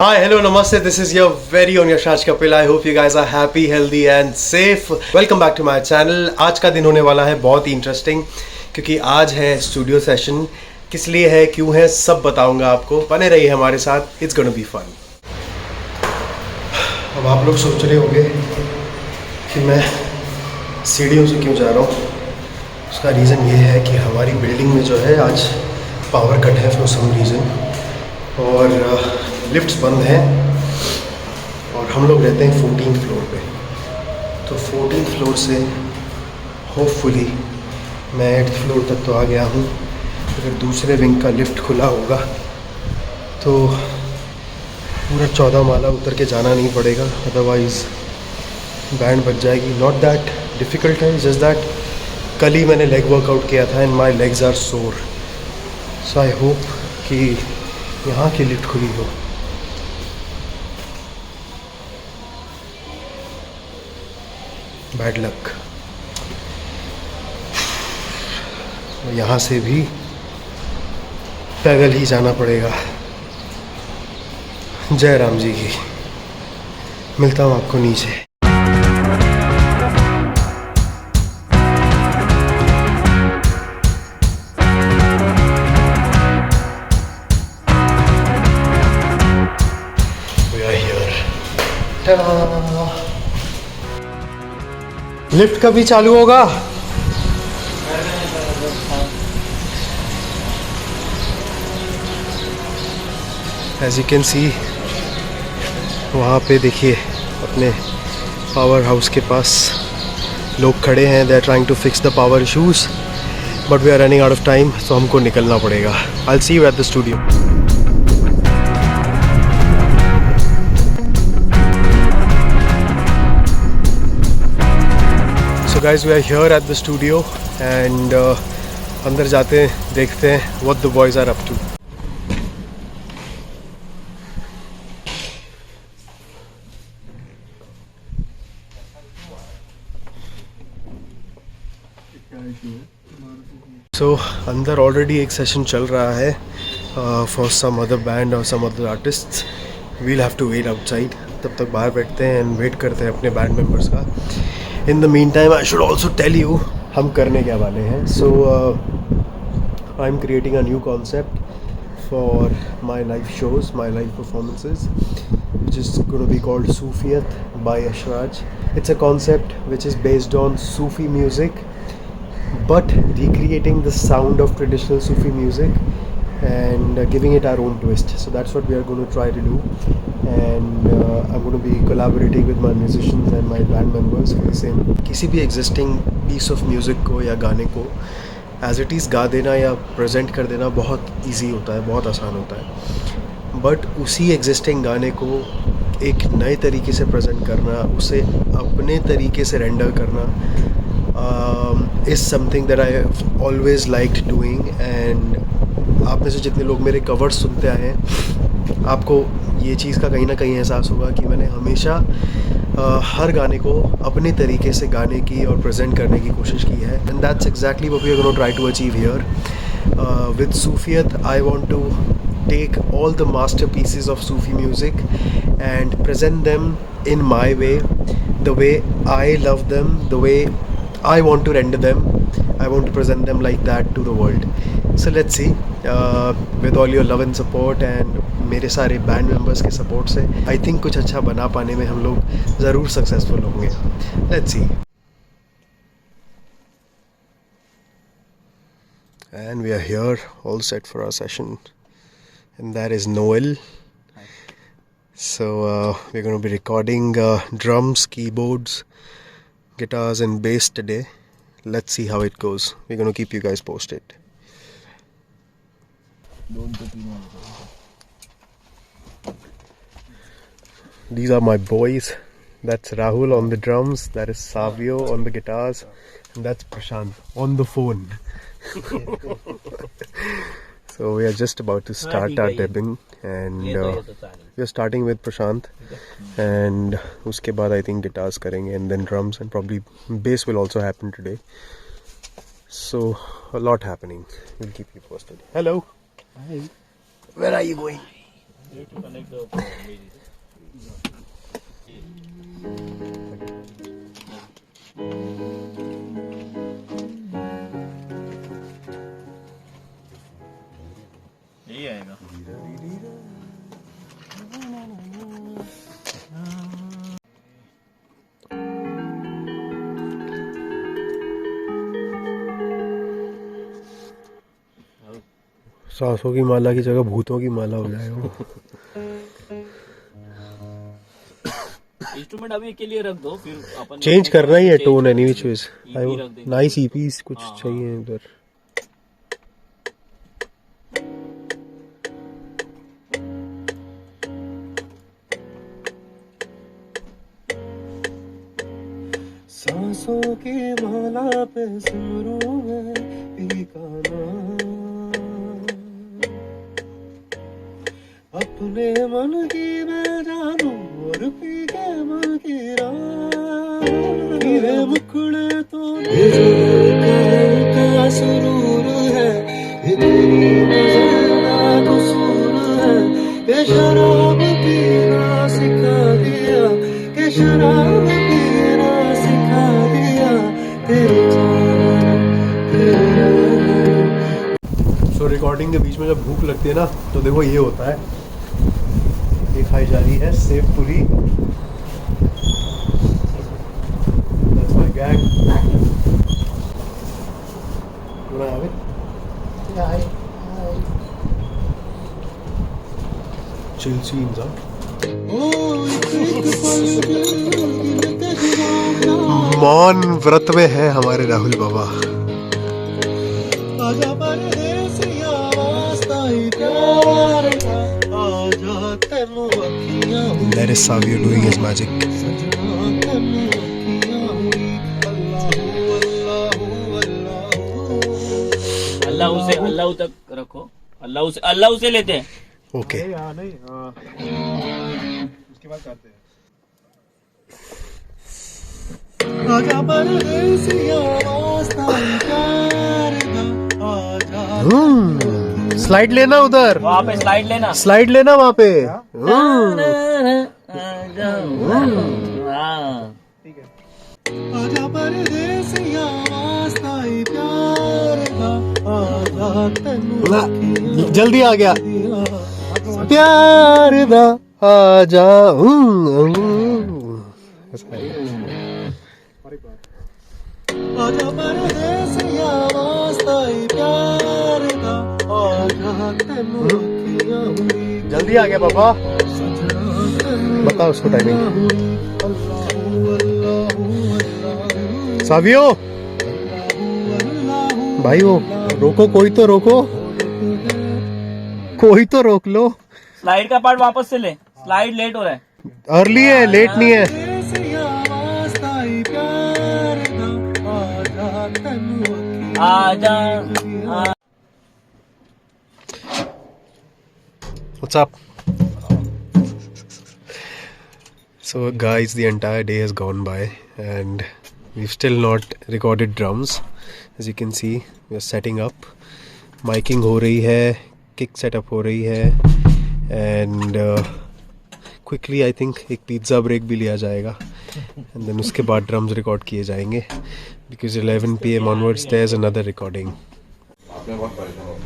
Hi, hello, namaste. This is your very own Yashraj Kapil. I hope you guys are happy, healthy and safe. Welcome back to my channel. आज का दिन होने वाला है बहुत ही interesting क्योंकि आज है स्टूडियो सेशन. किस लिए है, क्यों है, सब बताऊंगा आपको. बने रहिए हमारे साथ. It's gonna be fun. अब आप लोग सोच रहे होंगे कि मैं सीढ़ियों से क्यों जा रहा हूँ. उसका रीज़न ये है कि हमारी बिल्डिंग में जो है आज पावर कट है फॉर सम रीज़न और लिफ्ट्स बंद हैं और हम लोग रहते हैं 14th फ्लोर पे. तो 14th फ्लोर से होपफुली मैं 8th फ्लोर तक तो आ गया हूँ. अगर दूसरे विंग का लिफ्ट खुला होगा तो पूरा 14 माला उतर के जाना नहीं पड़ेगा, अदरवाइज़ बैंड बज जाएगी. नॉट दैट डिफ़िकल्ट है, जस्ट दैट कल ही मैंने लेग वर्कआउट किया था एंड माई लेग्स आर सोर. सो आई होप कि यहाँ की लिफ्ट खुली हो. Bad luck. यहाँ से भी पैदल ही जाना पड़ेगा. जय राम जी की. मिलता हूँ आपको नीचे. We are here. Ta-da! Lift कभी चालू होगा? एज यू कैन सी वहाँ पे देखिए अपने पावर हाउस के पास लोग खड़े हैं. They are trying to fix the power issues but we are running out of time, तो हमको निकलना पड़ेगा. I will see you at the studio. So guys, we are here at the studio and अंदर जाते हैं, देखते हैं what the boys are up to. So अंदर already एक सेशन चल रहा है for some other band or some other artists. We'll have to wait outside. तब तक बाहर बैठते हैं and wait करते हैं अपने band members का. In the meantime, I should also tell you हम करने क्या वाले हैं. So I'm creating a new concept for my live shows, my live performances, which is going to be called Sufiyat by Yashraj. It's a concept which is based on Sufi music, but recreating the sound of traditional Sufi music and giving it our own twist. So that's what we are going to try to do, and I'm going to be collaborating with my musicians and my band members for the same. किसी भी existing piece of music को या गाने को as it is गा देना या present कर देना बहुत easy होता है, बहुत आसान होता है. But उसी existing गाने को एक नए तरीके से present करना, उसे अपने तरीके से render करना is something that I have always liked doing. And आप में से जितने लोग मेरे कवर्स सुनते आए हैं, आपको ये चीज़ का कहीं ना कहीं एहसास होगा कि मैंने हमेशा हर गाने को अपने तरीके से गाने की और प्रेजेंट करने की कोशिश की है. And that's exactly what we are gonna try to achieve here with Sufiyat. I want to take all the masterpieces of Sufi music and present them in my way, the way I love them, the way I want to render them. I want to present them like that to the world. So let's see, with all your love and support and मेरे सारे band members के support से I think कुछ अच्छा बना पाने में हम लोग ज़रूर सक्सेसफुल होंगे. Let's see. And we are here all set for our session, and that is Noel. So we're going to be recording drums, keyboards, guitars and bass today. Let's see how it goes. We're going to keep you guys posted. These are my boys. That's Rahul on the drums, that is Savio on the guitars, and that's Prashant on the phone. So we are just about to start our dubbing, and we are starting with Prashant, and uske baad I think guitars karenge, and then drums, and probably bass will also happen today. So a lot happening. We'll keep you posted. Hello. Where are you going? You have to connect the images. यही आएगा. सांसों की माला की जगह भूतों की माला हो जाएगा वो. इंस्ट्रूमेंट अभी के लिए रख दो, फिर अपन चेंज करना ही है tone any which ways. EP रख देंगे. नाइस ईपीस कुछ हाँ, चाहिए इधर. सांसों की माला पे सिमरूं मैं पी का नाम, अपने मन की मैं जानूं और पी के मन की राह. मेरे मुखड़े तो का सुरूर है, ये तेरी नजर का कसूर है. ये शराब पीना सिखा दिया, कि शराब पीना सिखा दिया तेरे जान. सो रिकॉर्डिंग के बीच में जब भूख लगती है ना तो देखो ये होता है. ये खाई जा रही है सेव पूरी. That's my gang. You wanna have it? Yeah, chill scenes, huh? मौन व्रत में है हमारे राहुल बाबा. That is Savio doing his magic. अल्लाह तक रखो. अल्लाह से लेते हैं. ओके. उसके बाद करते हैं. स्लाइड लेना उधर. वहाँ पे स्लाइड लेना. स्लाइड लेना वहाँ पे. ठीक है. जल्दी आ गया प्यार दा आ जा. जल्दी आ गया पापा. बताओ उसको टाइमिंग. सावियो भाई वो रोको, कोई तो रोको, कोई तो रोक लो. स्लाइड का पार्ट वापस से ले. स्लाइड लेट हो रहा है. अर्ली है, लेट नहीं है. आजा. What's up? So guys, the entire day has gone by and we've still not recorded drums. As you can see, we are setting up. Miking हो रही है, kick setup हो रही है and quickly I think एक pizza break भी लिया जाएगा and then उसके बाद drums record किए जाएंगे because 11 PM onwards there's another recording. आपने बहुत परेशान हो.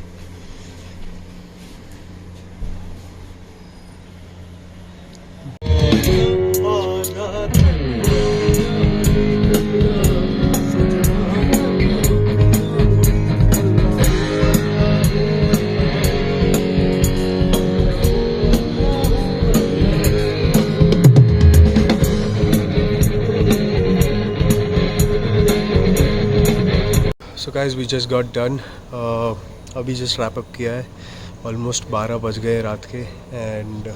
So guys, we just got done. अभी just wrap up किया है. Almost 12 बज गए रात के and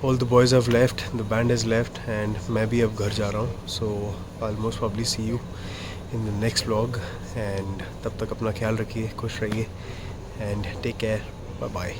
all the boys have left, the band has left and मैं भी अब घर जा रहा हूँ. So I'll most probably see you in the next vlog and तब तक अपना ख्याल रखिए, खुश रहिए and take care. Bye bye.